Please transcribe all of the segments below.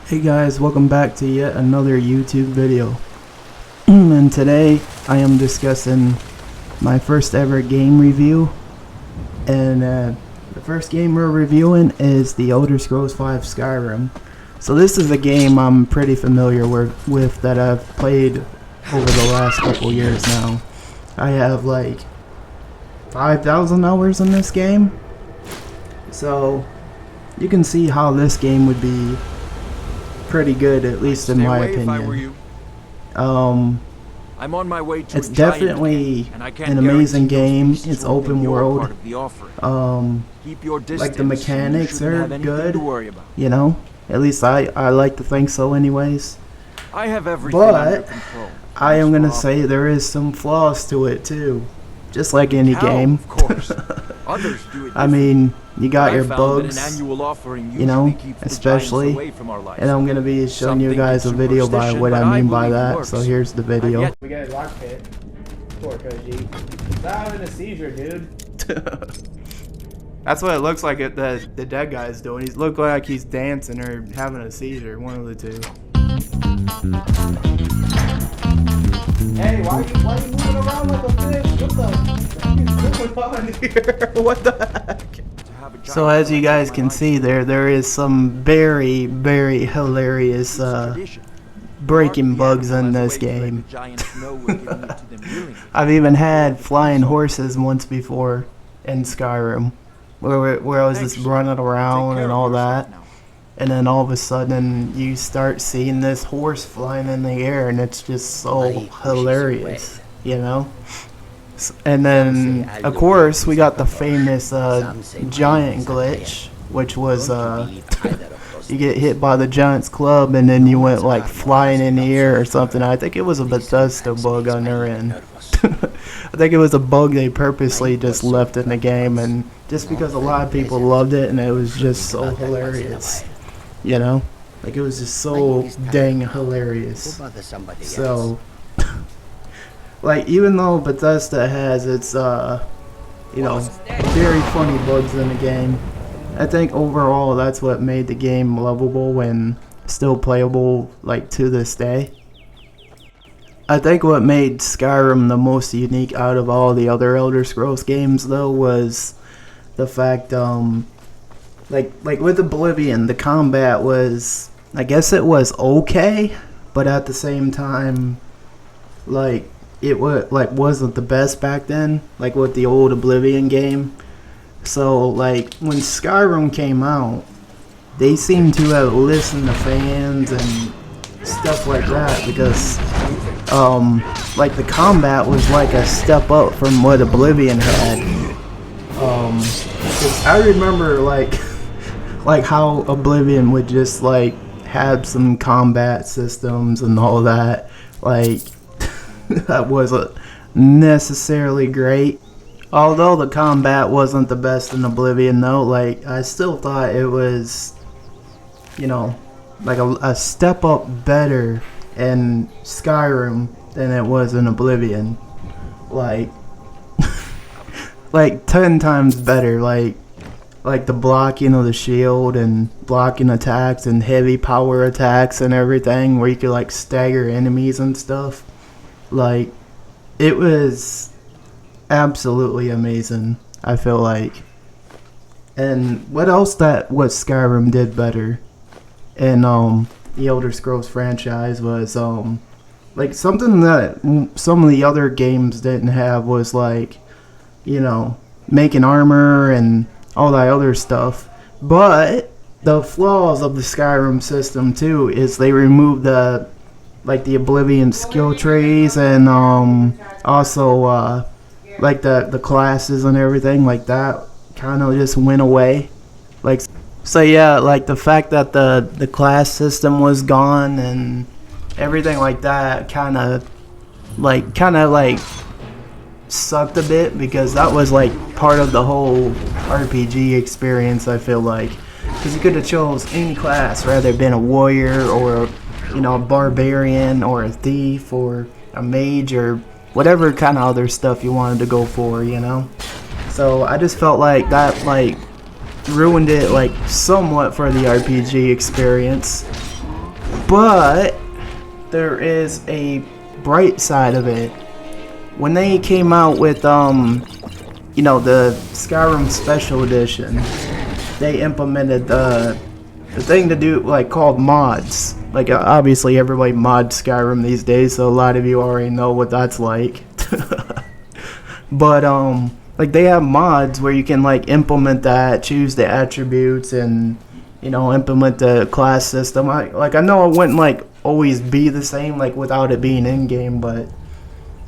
Hey guys, welcome back to yet another YouTube video. And today I am discussing my first ever game review. And the first game we're reviewing is the Elder Scrolls V Skyrim. So this is a game I'm pretty familiar with that I've played over the last couple years now. I have like 5,000 hours in this game. So you can see how this game would be pretty good, at least in my opinion. I'm on my way to it's definitely an amazing game. It's open world. Like the mechanics are good, you know, at least I like to think so anyways. I have everything but I am gonna say there is some flaws to it too, just like any game. Of course. Others do it. I mean, you got your bugs, you know, especially, and I'm gonna be showing you guys a video by what I mean by that. So here's the video. We got a lock pit. Poor Koji. He's having a seizure, dude. That's what it looks like. The dead guy's doing. He looks like he's dancing or having a seizure. One of the two. Hey, why are you moving around like a fish? What the heck is going on here? What the heck? So as you guys can see there is some very, very hilarious breaking bugs in this game. I've even had flying horses once before in Skyrim, where I was just running around and all that. And then all of a sudden you start seeing this horse flying in the air, and it's just so hilarious, you know? And then, of course, we got the famous giant glitch, which was you get hit by the giant's club and then you went like flying in the air or something. I think it was a Bethesda bug on their end. I think it was a bug they purposely just left in the game, and just because a lot of people loved it and it was just so hilarious, you know? Like, it was just so dang hilarious. So like, even though Bethesda has its, you know, very funny bugs in the game, I think overall that's what made the game lovable and still playable, like, to this day. I think what made Skyrim the most unique out of all the other Elder Scrolls games, though, was the fact, like with Oblivion, the combat was, I guess it was okay, but at the same time, like, it wasn't the best back then, like with the old Oblivion game. So like when Skyrim came out, they seemed to have listened to fans and stuff like that, because like the combat was like a step up from what Oblivion had. 'Cause I remember like how Oblivion would just like have some combat systems and all that, like that wasn't necessarily great. Although the combat wasn't the best in Oblivion, though, like, I still thought it was, you know, like a step up better in Skyrim than it was in Oblivion. Like, like 10 times better. Like the blocking of the shield and blocking attacks and heavy power attacks and everything, where you could like stagger enemies and stuff. Like, it was absolutely amazing, I feel like. And what else what Skyrim did better in the Elder Scrolls franchise was like something that some of the other games didn't have, was like, you know, making armor and all that other stuff. But the flaws of the Skyrim system too is they removed the Oblivion skill trees, and also like the classes and everything like that kind of just went away. Like, so yeah, like the fact that the class system was gone and everything like that kind of like sucked a bit, because that was like part of the whole RPG experience, I feel like, because you could have chose any class rather than a warrior or, you know, a barbarian or a thief or a mage or whatever kind of other stuff you wanted to go for, you know. So I just felt like that like ruined it like somewhat for the RPG experience. But there is a bright side of it. When they came out with you know, the Skyrim Special Edition, they implemented the thing to do, like, called mods. Like, obviously everybody mods Skyrim these days, so a lot of you already know what that's like. But like, they have mods where you can, like, implement that, choose the attributes, and, you know, implement the class system. I know it wouldn't, like, always be the same, like, without it being in game, but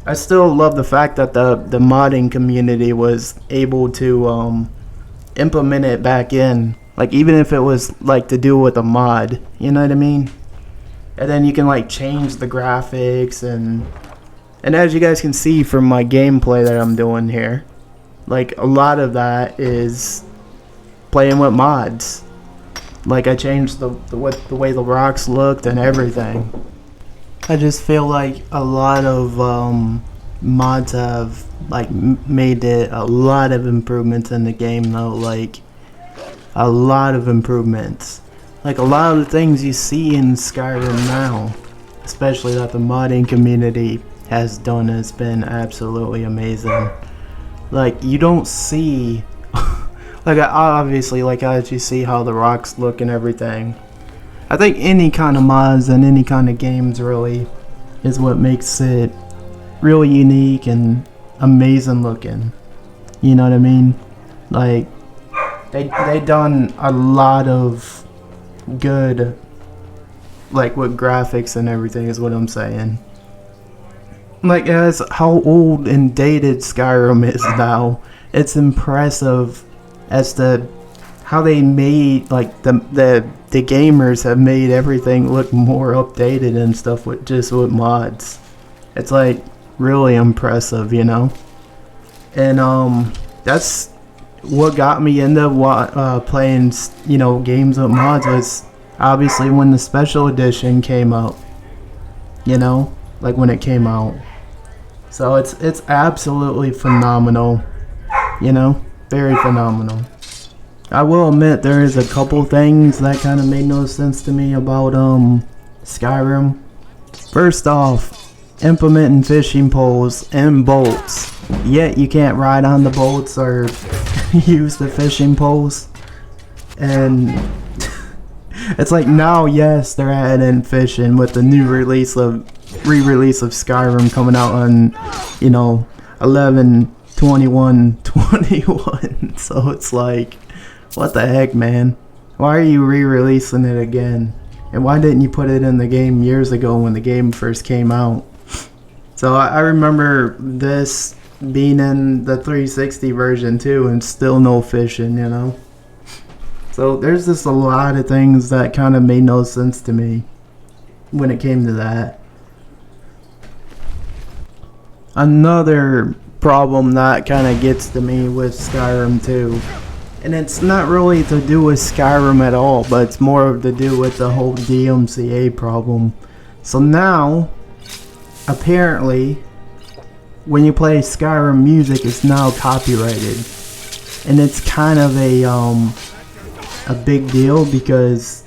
I still love the fact that the modding community was able to implement it back in, like, even if it was, like, to do with a mod, you know what I mean? And then you can, like, change the graphics, and as you guys can see from my gameplay that I'm doing here, like, a lot of that is playing with mods. Like, I changed the way the rocks looked and everything. I just feel like a lot of mods have, like, made it a lot of improvements in the game, though. Like, a lot of improvements. Like, a lot of the things you see in Skyrim now, especially that the modding community has done, has been absolutely amazing. Like, you don't see like, obviously, like, as you see how the rocks look and everything, I think any kind of mods and any kind of games really is what makes it really unique and amazing looking. You know what I mean? Like, they done a lot of good, like, with graphics and everything is what I'm saying. Like, as how old and dated Skyrim is now, it's impressive as to how they made, like, the gamers have made everything look more updated and stuff with just with mods. It's, like, really impressive, you know? And that's what got me into playing, you know, games with mods, was obviously when the special edition came out, you know, like, when it came out. So it's absolutely phenomenal, you know, very phenomenal. I will admit there is a couple things that kind of made no sense to me about Skyrim. First off, implementing fishing poles and boats, yet you can't ride on the boats or use the fishing poles. And it's like, now, yes, they're adding fishing with the new re-release of Skyrim coming out on, you know, 11/21/21. So it's like, what the heck, man? Why are you re-releasing it again? And why didn't you put it in the game years ago when the game first came out? So I remember this being in the 360 version too, and still no fishing, you know? So there's just a lot of things that kind of made no sense to me when it came to that. Another problem that kind of gets to me with Skyrim too, and it's not really to do with Skyrim at all, but it's more to do with the whole DMCA problem. So now, apparently, when you play Skyrim music, it's now copyrighted, and it's kind of a big deal because,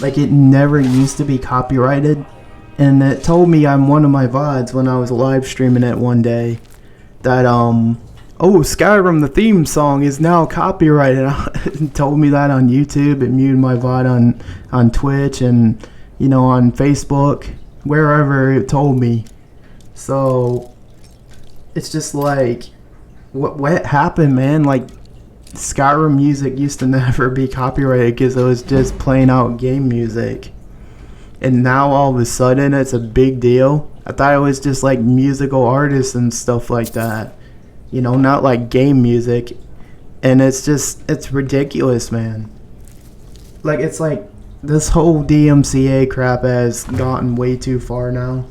like, it never used to be copyrighted. And it told me on one of my VODs when I was live streaming it one day that oh, Skyrim the theme song is now copyrighted. It told me that on YouTube. It muted my VOD on Twitch and, you know, on Facebook, wherever it told me. So it's just like, what happened, man? Like, Skyrim music used to never be copyrighted because it was just playing out game music. And now all of a sudden it's a big deal. I thought it was just like musical artists and stuff like that, you know, not like game music. And it's ridiculous, man. Like, it's like this whole DMCA crap has gotten way too far now.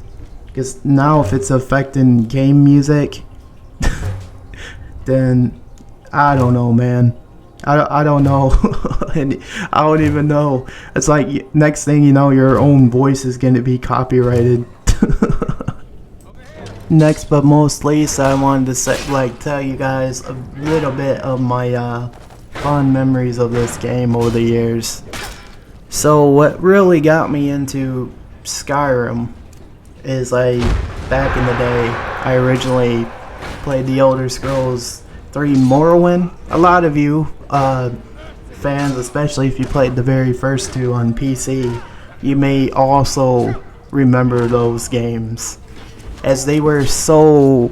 Because now if it's affecting game music, then I don't know, man. I don't know. And I don't even know. It's like, next thing you know, your own voice is going to be copyrighted. Next but most least, I wanted to tell you guys a little bit of my fond memories of this game over the years. So what really got me into Skyrim is back in the day, I originally played the Elder Scrolls 3 Morrowind. A lot of you fans, especially if you played the very first two on PC, you may also remember those games, as they were so,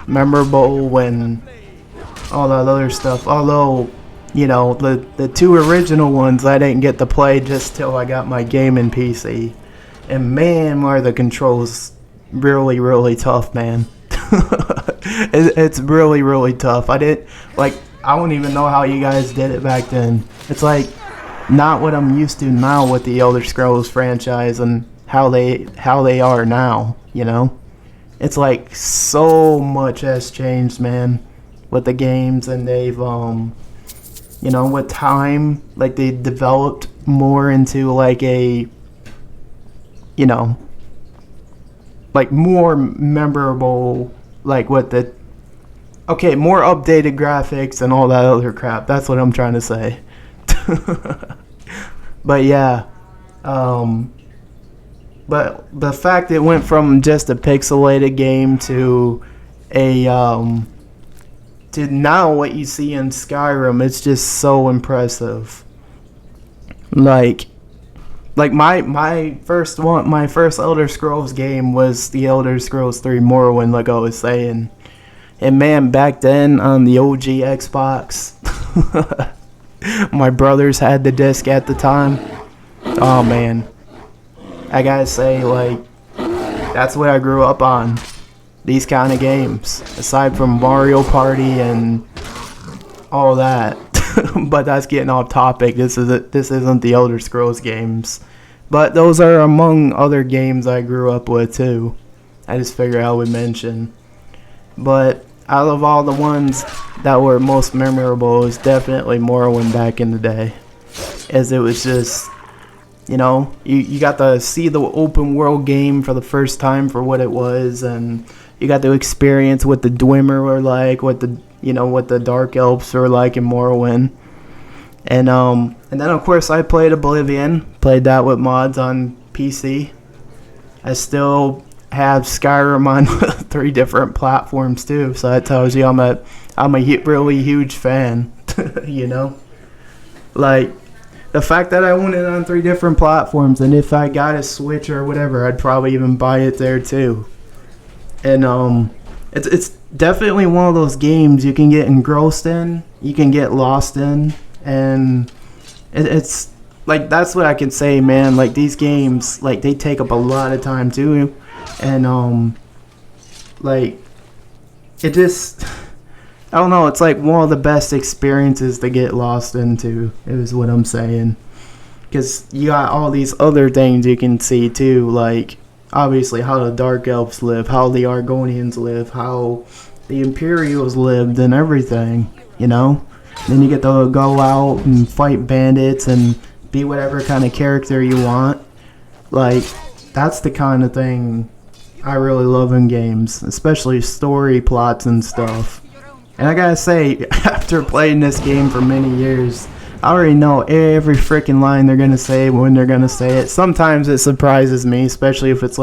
memorable and all that other stuff. Although, the two original ones I didn't get to play just till I got my gaming PC. And man, are the controls really, really tough, man. It's really, really tough. I don't even know how you guys did it back then. It's not what I'm used to now with the Elder Scrolls franchise and how they are now, It's so much has changed, man, with the games, and they've with time, they developed more into a more memorable, with the more updated graphics and all that other crap. That's what I'm trying to say. But yeah, but the fact it went from just a pixelated game to to now what you see in Skyrim, it's just so impressive. My first Elder Scrolls game was the Elder Scrolls 3 Morrowind, like I was saying. And man, back then on the OG Xbox, my brothers had the disc at the time. Oh man, I gotta say, that's what I grew up on. These kind of games, aside from Mario Party and all that. But that's getting off topic. This isn't the Elder Scrolls games, but those are among other games I grew up with too. I just figured I would mention. But out of all the ones that were most memorable, is definitely Morrowind back in the day, as it was just, you got to see the open world game for the first time for what it was, and you got to experience what the Dwemer were like, what the Dark Elves were like in Morrowind. And then of course I played Oblivion, played that with mods on PC. I still have Skyrim on 3 different platforms too, so that tells you I'm a really huge fan. The fact that I own it on 3 different platforms, and if I got a Switch or whatever, I'd probably even buy it there too. And it's definitely one of those games you can get engrossed in, you can get lost in, and it's that's what I can say, man. These games, they take up a lot of time too, and it just, I don't know, it's one of the best experiences to get lost into, is what I'm saying, because you got all these other things you can see too, obviously how the Dark Elves live, how the Argonians live, how the Imperials lived, and everything, Then you get to go out and fight bandits and be whatever kind of character you want. That's the kind of thing I really love in games, especially story plots and stuff. And I gotta say, after playing this game for many years, I already know every freaking line they're gonna say when they're gonna say it. Sometimes it surprises me, especially if it's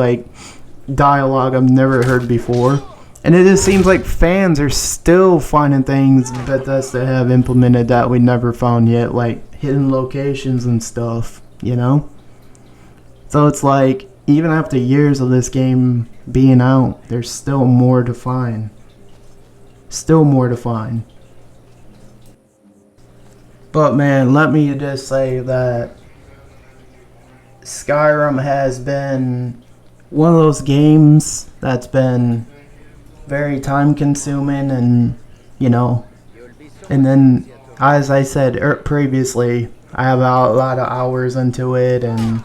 dialogue I've never heard before. And it just seems like fans are still finding things Bethesda have implemented that we never found yet, hidden locations and stuff, So it's even after years of this game being out, there's still more to find. Still more to find. But man, let me just say that Skyrim has been one of those games that's been very time consuming, and and then, as I said previously, I have a lot of hours into it, and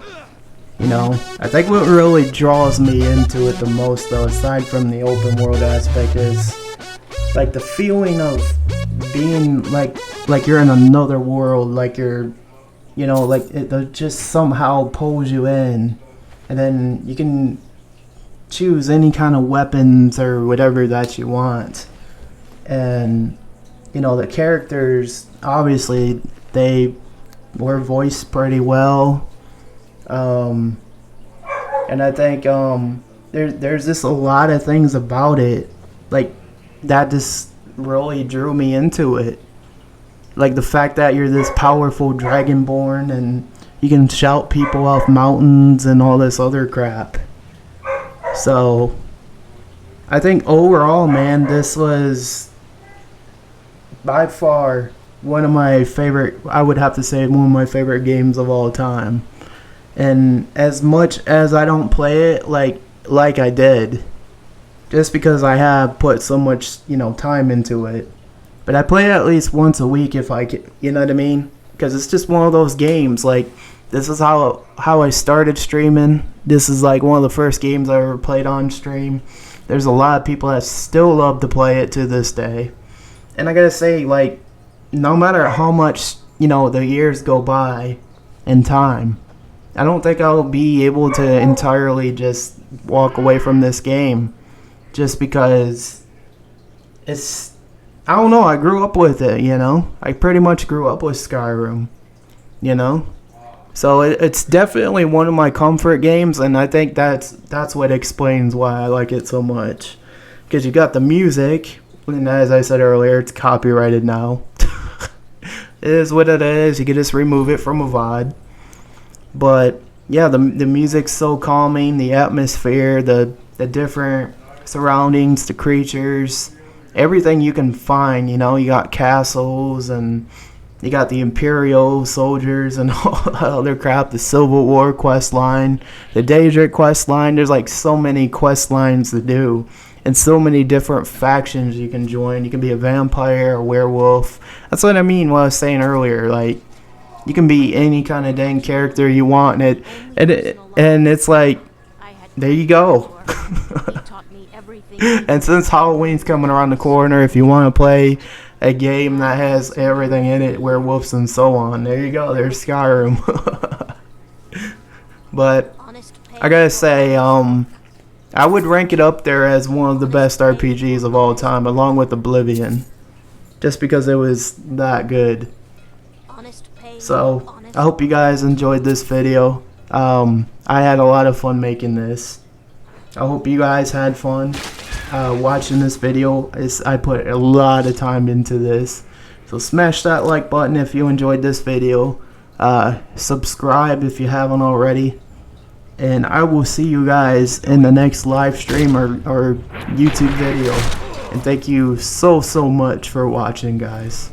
I think what really draws me into it the most, though, aside from the open world aspect, is the feeling of being like you're in another world, you're it just somehow pulls you in, and then you can choose any kind of weapons or whatever that you want. And the characters, obviously they were voiced pretty well. And I think there's just a lot of things about it, like, that just really drew me into it. Like the fact that you're this powerful dragonborn and you can shout people off mountains and all this other crap. So I think overall, man, this was by far one of my favorite, I would have to say one of my favorite games of all time. And as much as I don't play it like I did, just because I have put so much, time into it, but I play it at least once a week if I can, you know what I mean? Because it's just one of those games. Like, this is how I started streaming. This is like one of the first games I ever played on stream. There's a lot of people that still love to play it to this day. And I gotta say, like, no matter how much, the years go by in time, I don't think I'll be able to entirely just walk away from this game. Just because it's, I don't know, I grew up with it, I pretty much grew up with Skyrim, So it's definitely one of my comfort games, and I think that's what explains why I like it so much. Because you got the music, and as I said earlier, it's copyrighted now. It is what it is. You can just remove it from a VOD. But yeah, the music's so calming, the atmosphere, the different surroundings, the creatures, everything you can find, you got castles, and you got the Imperial soldiers and all that other crap, the Civil War quest line, the Daedric quest line. There's like so many quest lines to do, and so many different factions you can join. You can be a vampire, a werewolf. That's what I mean what I was saying earlier. Like, you can be any kind of dang character you want, and it's like, there you go. And since Halloween's coming around the corner, if you want to play a game that has everything in it, werewolves and so on, there you go. There's Skyrim. But I gotta say, I would rank it up there as one of the best RPGs of all time, along with Oblivion, just because it was that good. So I hope you guys enjoyed this video. I had a lot of fun making this. I hope you guys had fun watching this video. I put a lot of time into this. So smash that like button if you enjoyed this video. Subscribe if you haven't already. And I will see you guys in the next live stream or YouTube video. And thank you so much for watching, guys.